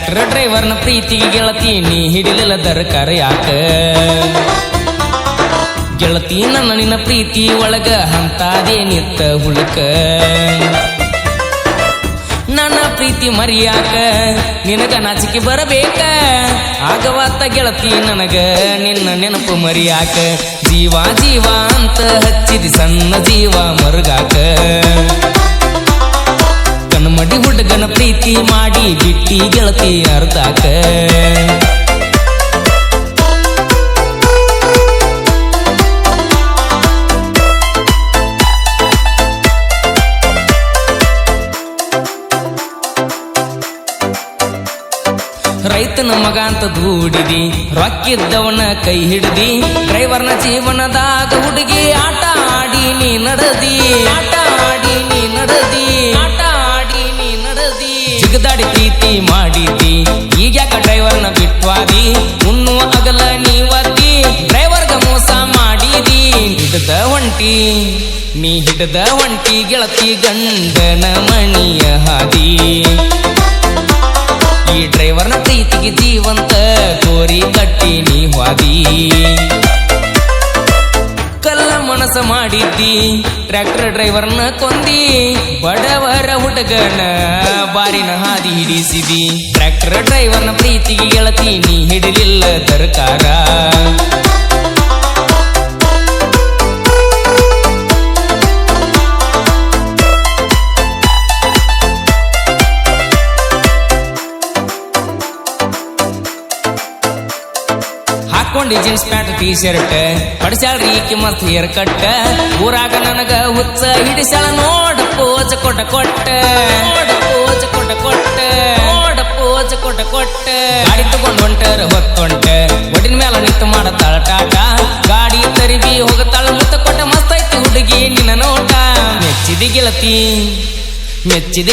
tractor ಡ್ರೈವರ್ನ ಪ್ರೀತಿಗೆ ಗೆಳತಿ ನೀ ಹಿಡಿಲಿಲ್ಲ ದರ್ಕಾರ ಯಾಕ ಗೆಳತಿ ನನ್ನ ನಿನ್ನ ಪ್ರೀತಿ ಒಳಗ ಹಂತಾದೇ ನಿತ್ತ ಹುಳುಕ ನನ್ನ ಪ್ರೀತಿ ಮರಿಯಾಕ ನಿನಗ ನಾಚಿಕೆ ಬರಬೇಕ ಆಗವಾತ ಗೆಳತಿ ನನಗ ನಿನ್ನ ನೆನಪು ಮರಿಯಾಕ ಜೀವ ಜೀವ ಅಂತ ಹಚ್ಚಿದಿ ಸಣ್ಣ ಜೀವ ಮರುಗಾಕ ಕಣ್ಮಡಿ ಹುಡುಗನ ಪ್ರೀತಿ ಮಾಡಿ ಬಿಟ್ಟಿ ಗೆಳತಿ ಅರ್ಧಾಕ ರೈತನ ಮಗ ಅಂತ ದೂಡಿದಿ ರೊಕ್ಕಿದ್ದವನ ಕೈ ಹಿಡಿದಿ ಡ್ರೈವರ್ನ ಜೀವನದಾಗ ಹುಡುಗಿ ಆಟ ಆಡಿ ನೀ ನಡದಿ ಆಟ ಆಡಿ ನೀ ನಡದಿ ಆಟ ಆಡಿ ನೀ ನಡದಿ ಜಿಗದಾಡಿ ಪ್ರೀತಿ ಮಾಡಿದಿ ಈಗ್ಯಾಕ ಡ್ರೈವರ್ನ ಬಿಟ್ವಾದಿ ಉಣ್ಣುವ ಅಗಲ ನೀವತ್ತಿ ಡ್ರೈವರ್ಗ ಮೋಸ ಮಾಡಿದಿ ಹಿಡಿದ ಹೊಂಟಿ ನೀ ಹಿಡಿದ ಹೊಂಟಿ ಗೆಳತಿ ಗಂಡನ ಮಣಿಯ ಹಾದಿ ಈ ಡ್ರೈವರ್ನ ಪ್ರೀತಿಗೆ ಜೀವಂತ ಗೋರಿ ಕಟ್ಟಿ ನೀ ವಾದಿ ಕಲ್ಲ ಮನಸ ಮಾಡಿದ್ದಿ ಟ್ರ್ಯಾಕ್ಟರ್ ಡ್ರೈವರ್ನ ಕೊಂದಿ ಬಡವರ ಹುಡುಗನ ಬಾರಿನ ಹಾದಿ ಹಿಡಿಸಿದಿ ಟ್ರ್ಯಾಕ್ಟರ್ ಡ್ರೈವರ್ನ ಪ್ರೀತಿಗೆ ಗೆಳತಿ ನೀ ಹಿಡಿಲಿಲ್ಲ ದರ್ಕಾರ ಹಾಕೊಂಡಿ ಜೀನ್ಸ್ ಪ್ಯಾಂಟ್ ಟೀ ಶರ್ಟ್ ಪಡಿಸ್ಯಾಳ್ರಿ ಈಕಿ ಮತ್ ಹೇರ್ ಕಟ್ ಊರಾಗ ನನಗ ಹುಚ್ಚ ಹಿಡಿಸ್ಯಾಳ ನೋಡ ಪೋಜ ಕೊಟ್ಟ ಕೊಟ್ಟ ನೋಡ ಪೋಜ ಕೊಟ್ಟ ಕೊಟ್ಟ ನೋಡ ಪೋಜ ಕೊಟ್ಟ ಕೊಟ್ಟ ಗಾಡಿ ತಗೊಂಡ್ ಹೊಂಟರ ಹೊತ್ತೊಂಟ ಒಡಿನ ಮ್ಯಾಲ ನಿಂತು ಮಾಡತಾಳ ಟಾಟ ಗಾಡಿ ತರಿಬಿ ಹೋಗತಾಳ ಮುತ್ತ ಕೊಟ್ಟ ಮಸ್ತ್ ಐತಿ ಹುಡುಗಿ ನಿನ್ನ ನೋಟ ಮೆಚ್ಚಿದಿ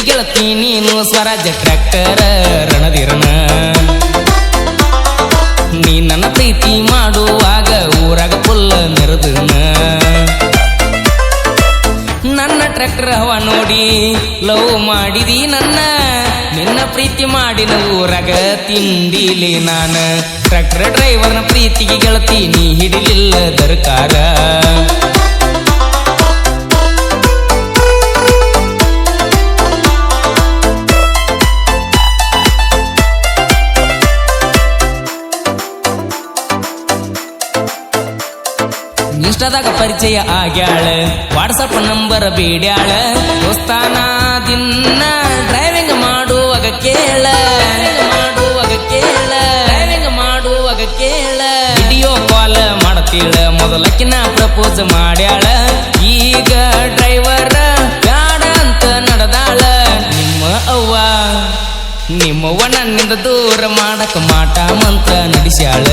ಗೆಳತಿ ನೀನು ಸ್ವರಾಜ್ಯ ಟ್ರ್ಯಾಕ್ಟರ್ ರಣದಿರನ ನೀ ನನ್ನ ಪ್ರೀತಿ ಮಾಡುವಾಗ ಊರಾಗ ಫುಲ್ಲ ಮೆರದನ ನನ್ನ ಟ್ರ್ಯಾಕ್ಟರ್ ಹವ ನೋಡಿ ಲವ್ ಮಾಡಿದಿ ನನ್ನ ನಿನ್ನ ಪ್ರೀತಿ ಮಾಡಿನ ಊರಾಗ ತಿಂದಿಲಿ ನಾನ ಟ್ರ್ಯಾಕ್ಟರ್ ಡ್ರೈವರ್ನ ಪ್ರೀತಿಗೆ ಗೆಳತಿ ನೀ ಹಿಡಿಲಿಲ್ಲ ದರ್ಕಾರ ಇನ್ಸ್ಟಾದಾಗ ಪರಿಚಯ ಆಗ್ಯಾಳ ವಾಟ್ಸಪ್ ನಂಬರ್ ಬೇಡ್ಯಾಳ ದೋಸ್ತಾನ ದಿನ ಡ್ರೈವಿಂಗ್ ಮಾಡುವಾಗ ಕೇಳ ವಿಡಿಯೋ ಕಾಲ್ ಮಾಡ್ತೀಳ ಮೊದಲಕ್ಕಿನ ಪ್ರಪೋಸ್ ಮಾಡ್ಯಾಳ ಈಗ ಡ್ರೈವರ್ ಬ್ಯಾಡ ಅಂತ ನಡೆದಾಳ ನಿಮ್ಮವ್ವ ನನ್ನಿಂದ ದೂರ ಮಾಡಕ ಮಾಟ ಮಂತ್ರ ನಡೆಸ್ಯಾಳ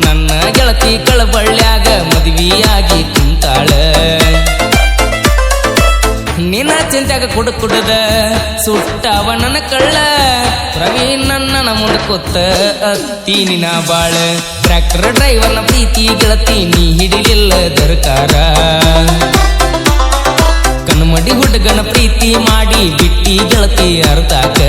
ನನ್ನ ಗೆಳತಿ ಕಳಬಳ್ಳ್ಯಾಗ ಮದುವೆಯಾಗಿ ಕುಂತಾಳ ನಿನ್ನ ಚಿಂತ್ಯಾಗ ಕುಡುದ ಸುಟ್ಟವ ನನ್ನ ಕಳ್ಳ ಪ್ರವೀಣ್ ನನ್ನ ಮುಂದೆ ಕೊತ್ತ ಅತ್ತಿ ನಿನ ಬಾಳ ಟ್ರ್ಯಾಕ್ಟರ್ ಡ್ರೈವರ್ನ ಪ್ರೀತಿ ಗೆಳತಿ ನೀ ಹಿಡಿಲಿಲ್ಲ ದರ್ಕಾರ ಕಣ್ಮಡಿ ಹುಡುಗನ ಪ್ರೀತಿ ಮಾಡಿ ಬಿಟ್ಟಿ ಗೆಳತಿ ಅರ್ಧಾಕ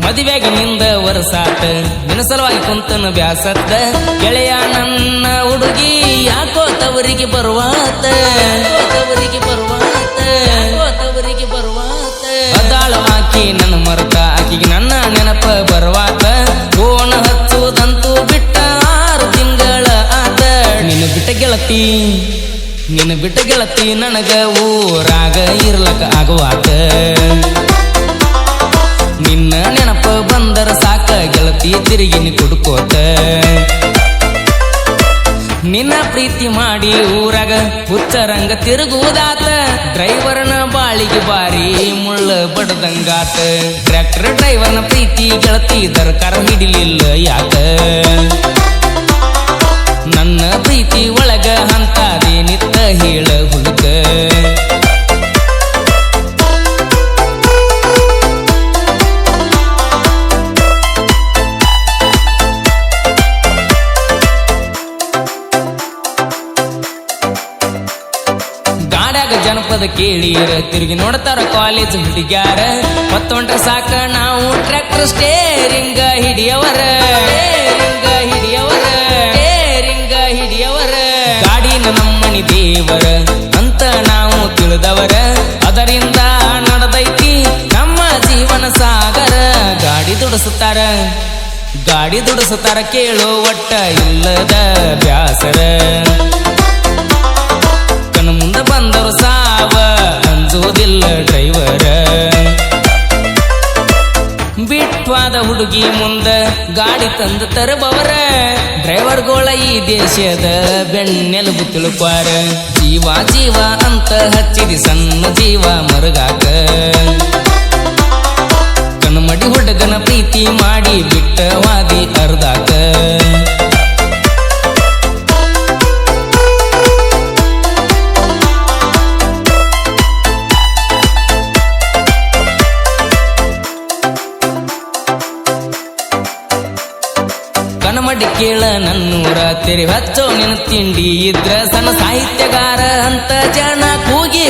ಮದುವೆಗೆ ನಿಂದ ವರ್ಷಾತ ನಿನ್ನ ಸಲುವಾಗಿ ಕುಂತನ ಬ್ಯಾಸತ್ತ ಗೆಳೆಯ ನನ್ನ ಹುಡುಗಿ ಯಾಕೋ ತವರಿಗೆ ಬರುವಾತ ಅದಾಳ ಆಕಿ ನನ್ನ ಮರತ ಆಕಿಗೆ ನನ್ನ ನೆನಪ ಬರುವಾತ ಫೋನ್ ಹಚ್ಚುವುದಂತೂ ಬಿಟ್ಟ 6 ತಿಂಗಳ ಆತ ನಿನ್ನ ಬಿಟ್ಟ ಗೆಳತಿ ನನಗ ಊರಾಗ ಇರ್ಲಕ ಆಗುವಾತ ನಿನ್ನ ನೆನಪ ಬಂದರ ಸಾಕ ಗೆಳತಿ ತಿರುಗಿನಿ ಕುಡ್ಕೋತ ನಿನ್ನ ಪ್ರೀತಿ ಮಾಡಿ ಊರಾಗ ಹುಚ್ಚರಂಗ ತಿರುಗುವುದಾತ ಡ್ರೈವರ್ನ ಬಾಳಿಗೆ ಬಾರಿ ಮುಳ್ಳ ಬಡದಂಗಾತ ಟ್ರ್ಯಾಕ್ಟರ್ ಡ್ರೈವರ್ನ ಪ್ರೀತಿ ಗೆಳತಿ ದರ್ಕಾರ ಹಿಡಿಲಿಲ್ಲ ಯಾಕ ನನ್ನ ಪ್ರೀತಿ ಒಳಗ ಹಂತಾದೆ ನಿತ್ತ ಹೇಳ ಹುಡುಗ ಅನ್ನೋದು ಕೇಳಿರ ತಿರುಗಿ ನೋಡ್ತಾರ ಕಾಲೇಜ್ ಹುಡುಗ್ಯಾರ ಮತ್ತೊಂಡ್ರೆ ಸಾಕ ನಾವು ಟ್ರ್ಯಾಕ್ಟರ್ ಸ್ಟೇರಿಂಗ ಹಿಡಿಯವರ ಗಾಡಿನ ನಮ್ಮನಿ ದೇವರ ಅಂತ ನಾವು ತಿಳಿದವರ ಅದರಿಂದ ನಡೆದೈತಿ ನಮ್ಮ ಜೀವನ ಸಾಗರ ಗಾಡಿ ದುಡಿಸುತ್ತಾರ ಕೇಳೋ ಒಟ್ಟ ಇಲ್ಲದ ಬ್ಯಾಸರ ಕಣ್ಣ ಮುಂದೆ ಬಂದರು ಸಾವ ಅಂಜೋದಿಲ್ಲ ಡ್ರೈವರ ಬಿಟ್ವಾದ ಹುಡುಗಿ ಮುಂದ ಗಾಡಿ ತಂದು ತರಬವರ ಡ್ರೈವರ್ಗೋಳ ಈ ದೇಶದ ಬೆನ್ನೆಲುಬು ತಿಳುಕ್ವಾರ ಜೀವ ಅಂತ ಹಚ್ಚಿದಿ ಸಣ್ಣ ಜೀವ ಮರುಗಾಕ ಕಣ್ಮಡಿ ಹುಡುಗನ ಪ್ರೀತಿ ಮಾಡಿ ಬಿಟ್ಟವಾದಿ ಅರ್ಧಾಕ ಕಣಮಡಿ ಕೇಳ ನನ್ನೂರ ತೆರೆ ಹಚ್ಚೋ ನಿನ್ನ ತಿಂಡಿ ಇದ್ರ ಸಣ್ಣ ಸಾಹಿತ್ಯಗಾರ ಅಂತ ಜನ ಕೂಗಿ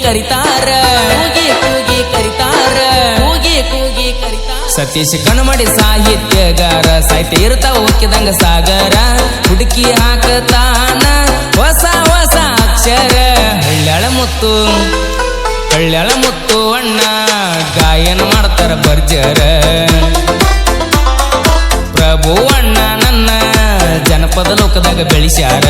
ಕರಿತಾರ ಸತೀಶ್ ಕಣಮಡಿ ಸಾಹಿತ್ಯಗಾರ ಸಾಹಿತ್ಯ ಇರ್ತಾವ ಒಕ್ಕಿದಂಗ ಸಾಗರ ಹುಡುಕಿ ಹಾಕತಾನ ಹೊಸ ಅಕ್ಷರ ಹಳ್ಳ್ಯಾಳ ಮುತ್ತು ಅಣ್ಣ ಗಾಯನ ಮಾಡ್ತಾರ ಬರ್ಜರ ಪ್ರಭು ಅಣ್ಣ ನನ್ನ ಜನಪದ ಲೋಕದಾಗ ಬೆಳೆಸ್ಯಾರ